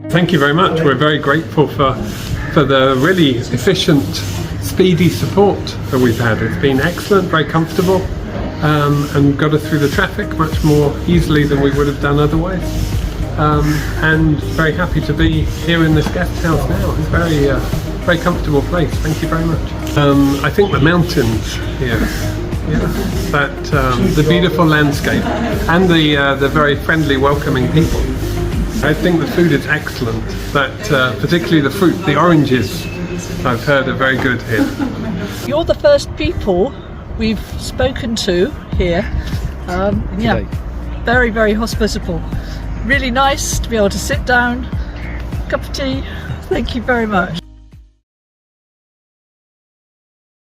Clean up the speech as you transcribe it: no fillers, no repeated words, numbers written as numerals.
Thank you very much. We're very grateful for the really efficient, speedy support that we've had. It's been excellent, very comfortable, and got us through the traffic much more easily than we would have done otherwise. And very happy to be here in this guest house now. It's a very comfortable place. Thank you very much. I think the mountains here, the beautiful landscape, and the very friendly, welcoming people. I think the food is excellent. Particularly the fruit, the oranges, I've heard are very good here. You're the first people we've spoken to here. Very, very hospitable. Really nice to be able to sit down, cup of tea. Thank you very much.